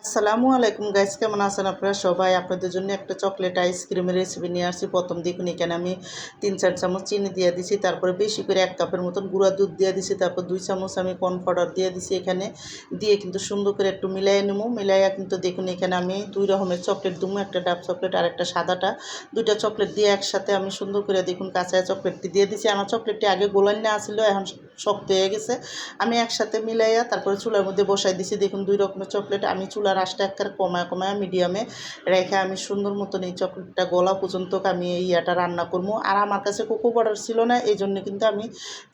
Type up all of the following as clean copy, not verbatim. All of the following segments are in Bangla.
আসসালামু আলাইকুম গাইস, কেমন আছেন আপনারা সবাই? আপনাদের জন্য একটা চকলেট আইসক্রিমের রেসিপি নিয়ে আসছি। প্রথম দেখুন এখানে আমি 3-4 চামচ চিনি দিয়ে দিছি, তারপরে বেশি করে 1 কাপের মতন গুঁড়া দুধ দিয়ে দিছি, তারপর 2 চামচ আমি কর্ন পাউডার দিয়ে দিছি। এখানে দিয়ে কিন্তু সুন্দর করে একটু মিলাইয়া নেবো। মিলাইয়া কিন্তু দেখুন এখানে আমি 2 রকমের চকলেট দেবো, একটা ডার্ক চকলেট আর একটা সাদাটা। 2টা চকলেট দিয়ে একসাথে আমি সুন্দর করে দেখুন কাঁচা চকলেটটি দিয়ে দিছি। আমার চকলেটটি আগে গোলান না আসছিল, এখন শক্ত হয়ে গেছে। আমি একসাথে মিলাইয়া তারপরে চুলার মধ্যে বসাই দিছি। দেখুন 2 রকমের চকলেট আমি চুলার আঁচটা একবারে কমায় কমায় মিডিয়ামে রেখে আমি সুন্দর মতন এই চকলেটটা গলা পর্যন্ত আমি এই ইয়াটা রান্না করবো। আর আমার কাছে কোকো পাউডার ছিল না, এই জন্য কিন্তু আমি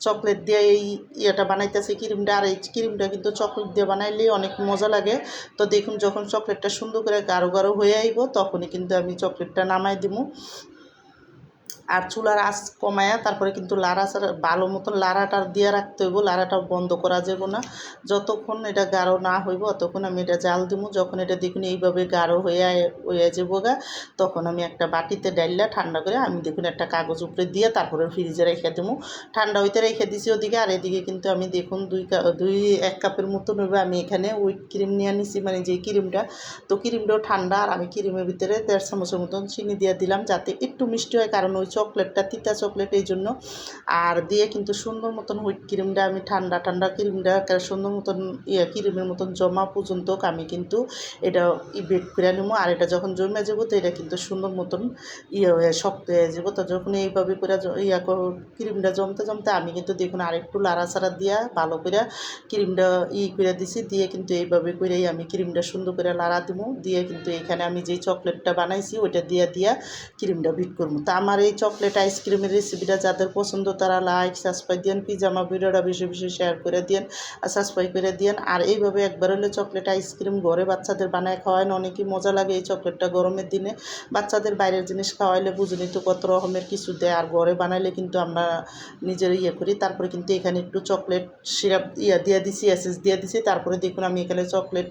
চকলেট দিয়ে এই ইয়াটা বানাইতেছি ক্রিমটা। আর এই ক্রিমটা কিন্তু চকলেট দিয়ে বানাইলেই অনেক মজা লাগে। তো দেখুন যখন চকলেটটা সুন্দর করে গাঢ় গাঢ় হয়ে আইব তখনই কিন্তু আমি চকলেটটা নামাই দিব। আর চুলার আঁচ কমায়া তারপরে কিন্তু ভালো মতন লাড়াটা দিয়ে রাখতে হইব, লাড়াটা বন্ধ করা যাব না। যতক্ষণ এটা গাঢ় না হইব ততক্ষণ আমি এটা জাল দিব। যখন এটা দেখুন এইভাবে গাঢ় হয়ে যাব গা, তখন আমি একটা বাটিতে ডাইলা ঠান্ডা করে আমি দেখুন একটা কাগজ উপরে দিয়ে তারপরে ফ্রিজে রেখে দেবো। ঠান্ডা হইতে রেখে দিছি ওদিকে। আর এদিকে কিন্তু আমি দেখুন 1 কাপের মতন হইবে আমি এখানে হুইপ ক্রিম নিয়ে নিছি, মানে যে ক্রিমটা। তো ক্রিমটাও ঠান্ডা, আর আমি ক্রিমের ভিতরে 1.5 চামচের মতন চিনি দিয়ে দিলাম যাতে একটু মিষ্টি হয়, কারণ ওই চকলেটটা তিতা চকলেট এই জন্য। আর দিয়ে কিন্তু সুন্দর মতন হুইপ ক্রিমটা আমি ঠান্ডা ঠান্ডা ক্রিমটা সুন্দর মতন ক্রিমের মতন জমা পর্যন্ত আমি কিন্তু এটা বেক করে নেবো। আর এটা যখন জমে যাবো তো এটা কিন্তু সুন্দর মতন হয়ে শক্ত হয়ে যাবো। তো যখন এইভাবে করে ক্রিমটা জমতে জমতে আমি কিন্তু দেখুন আরেকটু লাড়াচাড়া দিয়া ভালো করে ক্রিমটা করে দিছি। দিয়ে কিন্তু এইভাবে করেই আমি ক্রিমটা সুন্দর করে লাড়া দিব। দিয়ে কিন্তু এখানে আমি যেই চকলেটটা বানাইছি ওইটা দিয়া ক্রিমটা বিট করবো। তা আমার এই চকলেট আইসক্রিমের রেসিপিটা যাদের পছন্দ তারা লাইক সাবস্ক্রাইব দিন, প্লিজ আমার ভিডিওটা বেশি বেশি শেয়ার করে দিন আর সাবস্ক্রাইব করে দিন। আর এইভাবে একবার হলে চকলেট আইসক্রিম ঘরে বাচ্চাদের বানায় খাওয়ানো অনেকই মজা লাগে। এই চকলেটটা গরমের দিনে বাচ্চাদের বাইরের জিনিস খাওয়াইলে বুঝুনি তো কত রকমের কিছু দেয়, আর ঘরে বানাইলে কিন্তু আমরা নিজের করি। তারপরে কিন্তু এখানে একটু চকলেট সিরাপ দিয়ে দিছি, এসেস দিয়ে দিছি। তারপরে দেখুন আমি এখানে চকলেট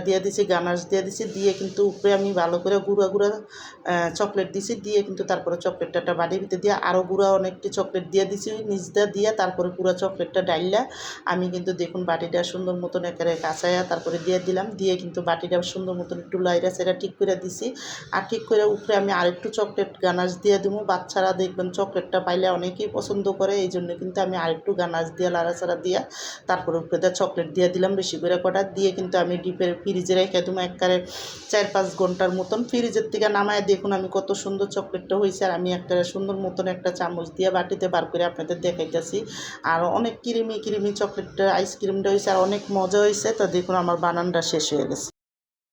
দিয়ে দিছি, গানাশ দিয়ে দিছি। দিয়ে কিন্তু উপরে আমি ভালো করে গুঁড়া গুঁড়া চকলেট দিছি। দিয়ে কিন্তু তারপরে চকলেটটা বাড়ির ভিতরে দিয়ে আরও গুঁড়া অনেকটি চকলেট দিয়ে দিছি নিচটা দিয়ে। তারপরে পুরো চকলেটটা ডাইলা আমি কিন্তু দেখুন বাটিটা সুন্দর মতন একেবারে কাঁচায়া তারপরে দিয়ে দিলাম। দিয়ে কিন্তু বাটিটা সুন্দর মতন একটু লাইরা সেটা ঠিক করে দিছি। আর ঠিক করে উপরে আমি আরেকটু চকলেট গানাশ দিয়ে দেবো। বাচ্চারা দেখবেন চকলেটটা পাইলে অনেকেই পছন্দ করে, এই জন্য কিন্তু আমি আরেকটু গানাশ দিয়ে লাড়াচাড়া দিয়ে তারপরে উপরে চকলেট দিয়ে দিলাম বেশি করে কটা। দিয়ে কিন্তু আমি ডিপের ফ্রিজে রেখে দেবো একবারে 4-5 ঘন্টার মতন। ফ্রিজের থেকে নামায় দেখুন আমি কত সুন্দর চকলেটটা হয়েছে। আর আমি একটা সুন্দর মতন একটা চামচ দিয়ে বাটিতে বার করে আপনাদের দেখাইতেছি। আর অনেক ক্রিমি ক্রিমি চকলেটটা আইসক্রিমটা হয়েছে আর অনেক মজা হয়েছে। তো দেখুন আমার বানানটা শেষ হয়ে গেছে।